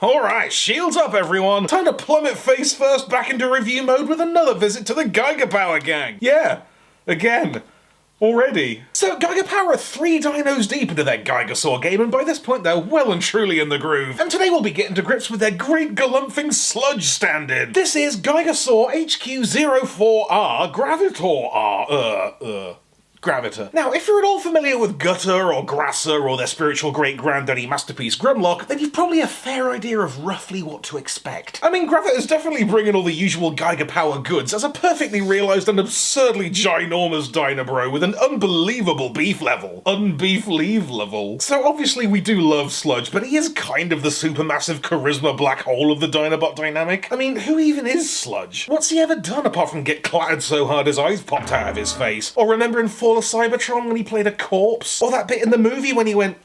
Alright, shields up everyone! Time to plummet face first back into review mode with another visit to the Geiger Power gang! Yeah, again. Already. So, Geiger Power are 3 dinos deep into their Geigersaur game, and by this point they're well and truly in the groove. And today we'll be getting to grips with their great galumphing sludge stand-in. This is Geigersaur HQ04R Gravitor Gravita. Now, if you're at all familiar with Gutter or Grasser or their spiritual great-granddaddy masterpiece Grimlock, then you've probably a fair idea of roughly what to expect. I mean, Gravita's definitely bringing all the usual Geiger Power goods as a perfectly realised and absurdly ginormous Dynabro with an unbelievable beef level. Unbeef leave level. So obviously we do love Sludge, but he is kind of the supermassive charisma black hole of the Dinobot dynamic. I mean, who even is Sludge? What's he ever done apart from get clattered so hard his eyes popped out of his face? Or remember in Fall of Cybertron when he played a corpse? Or that bit in the movie when he went...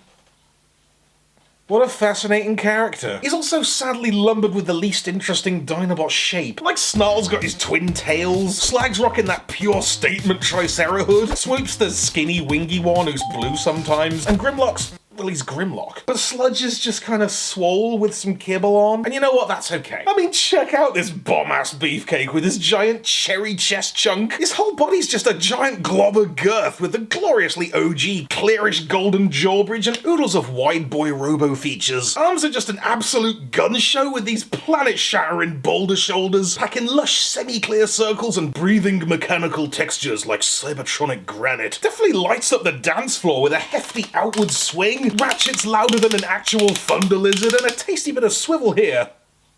What a fascinating character. He's also sadly lumbered with the least interesting Dinobot shape. Like Snarl's got his twin tails, Slag's rocking that pure statement Tricera hood, Swoop's the skinny wingy one who's blue sometimes, and Grimlock's... well, he's Grimlock. But Sludge is just kind of swole with some kibble on. And you know what? That's okay. I mean, check out this bomb-ass beefcake with his giant cherry chest chunk. His whole body's just a giant glob of girth with the gloriously OG, clearish golden jaw bridge and oodles of wide boy robo features. Arms are just an absolute gun show with these planet-shattering boulder shoulders, packing lush semi-clear circles and breathing mechanical textures like Cybertronic granite. Definitely lights up the dance floor with a hefty outward swing, ratchets louder than an actual thunder lizard, and a tasty bit of swivel here.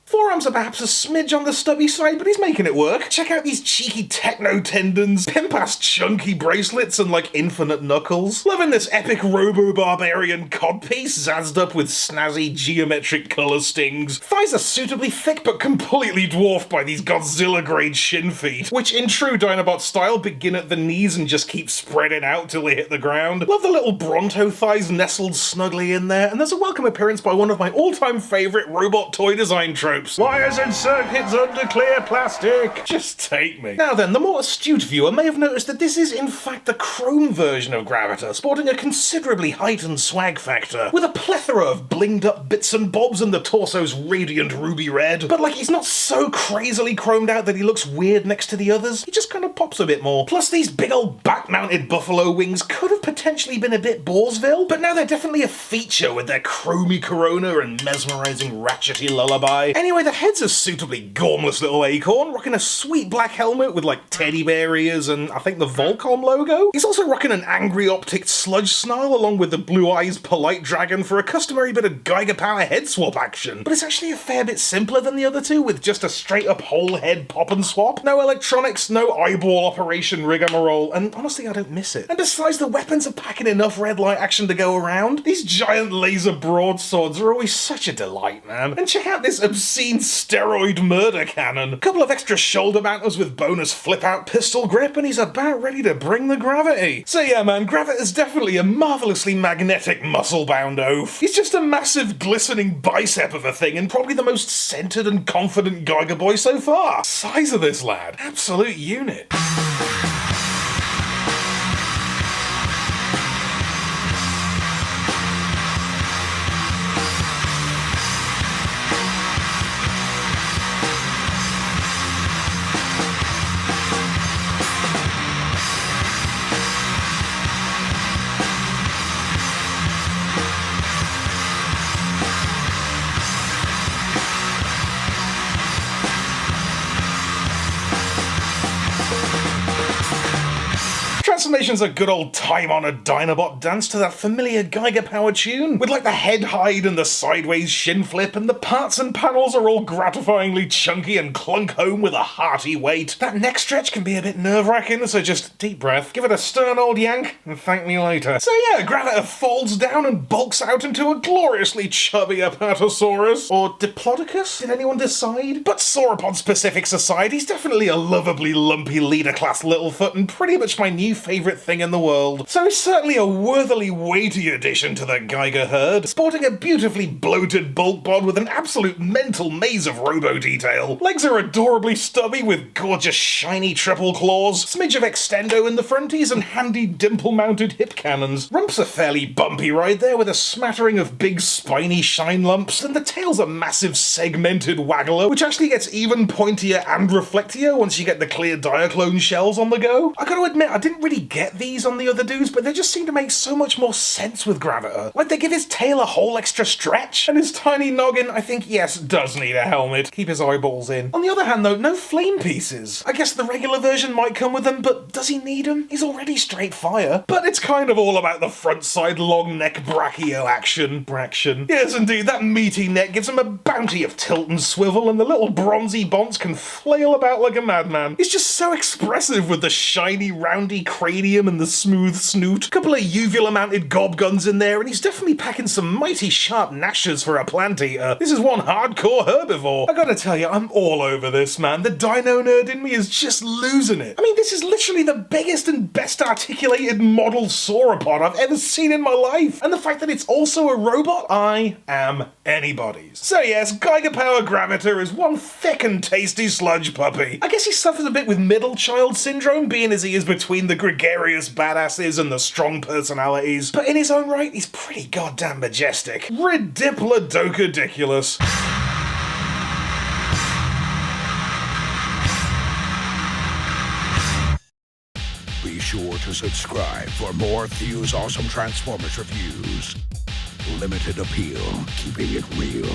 Forearms are perhaps a smidge on the stubby side, but he's making it work. Check out these cheeky techno tendons, pimp-ass chunky bracelets, and like infinite knuckles. Loving this epic robo-barbarian codpiece, zazzed up with snazzy geometric colour stings. Thighs are suitably thick, but completely dwarfed by these Godzilla-grade shin feet, which in true Dinobot style begin at the knees and just keep spreading out till they hit the ground. Love the little Bronto thighs nestled snugly in there, and there's a welcome appearance by one of my all-time favourite robot toy design tropes. Wires and circuits under clear plastic. Just take me. Now then, the more astute viewer may have noticed that this is in fact the chrome version of Gravita, sporting a considerably heightened swag factor, with a plethora of blinged up bits and bobs and the torso's radiant ruby red. But like, he's not so crazily chromed out that he looks weird next to the others. He just kind of pops a bit more. Plus these big old back-mounted buffalo wings could have potentially been a bit Borsville, but now they're definitely a feature with their chromy corona and mesmerizing ratchety lullaby. Anyway, the head's a suitably gormless little acorn, rocking a sweet black helmet with like teddy bear ears and I think the Volcom logo. He's also rocking an angry optic sludge snarl along with the blue eyes polite dragon for a customary bit of Geiger Power head swap action. But it's actually a fair bit simpler than the other two, with just a straight up whole head pop and swap. No electronics, no eyeball operation rigmarole, and honestly I don't miss it. And besides, the weapons are packing enough red light action to go around. These giant laser broadswords are always such a delight, man. And check out this obscene steroid murder cannon. A couple of extra shoulder mounters with bonus flip-out pistol grip, and he's about ready to bring the gravity. So yeah, man, Gravita's definitely a marvelously magnetic muscle-bound oaf. He's just a massive glistening bicep of a thing, and probably the most centered and confident Geiger boy so far. Size of this lad. Absolute unit. Transformation's a good old time-honored Dinobot dance to that familiar Geiger Power tune, with like the head hide and the sideways shin flip, and the parts and panels are all gratifyingly chunky and clunk home with a hearty weight. That neck stretch can be a bit nerve-wracking, so just deep breath, give it a stern old yank, and thank me later. So yeah, Gravita folds down and bulks out into a gloriously chubby Apatosaurus, or Diplodocus, did anyone decide? But Sauropod Specific Society's definitely a lovably lumpy leader-class Littlefoot, and pretty much my new favourite thing in the world. So he's certainly a worthily weighty addition to the Geiger herd, sporting a beautifully bloated bulk bod with an absolute mental maze of robo detail. Legs are adorably stubby with gorgeous shiny triple claws, smidge of extendo in the fronties, and handy dimple-mounted hip cannons. Rump's a fairly bumpy ride there with a smattering of big spiny shine lumps, and the tail's a massive segmented waggler, which actually gets even pointier and reflectier once you get the clear Diaclone shells on the go. I gotta admit, I didn't really get these on the other dudes, but they just seem to make so much more sense with Gravita. Like, they give his tail a whole extra stretch, and his tiny noggin, I think, yes, does need a helmet. Keep his eyeballs in. On the other hand, though, no flame pieces. I guess the regular version might come with them, but does he need them? He's already straight fire. But it's kind of all about the front side long neck brachio action. Braction. Yes, indeed, that meaty neck gives him a bounty of tilt and swivel, and the little bronzy bonce can flail about like a madman. He's just so expressive with the shiny, roundy cranium and the smooth snoot. A couple of uvula-mounted gob guns in there, and he's definitely packing some mighty sharp gnashers for a plant eater. This is one hardcore herbivore. I gotta tell you, I'm all over this, man. The dino nerd in me is just losing it. I mean, this is literally the biggest and best articulated model sauropod I've ever seen in my life. And the fact that it's also a robot, I am anybody's. So yes, Geiger Power Gravita is one thick and tasty sludge puppy. I guess he suffers a bit with middle child syndrome, being as he is between the gregarious badasses and the strong personalities. But in his own right, he's pretty goddamn majestic. Ridiculous. Be sure to subscribe for more Theo's awesome Transformers reviews. Limited appeal, keeping it real.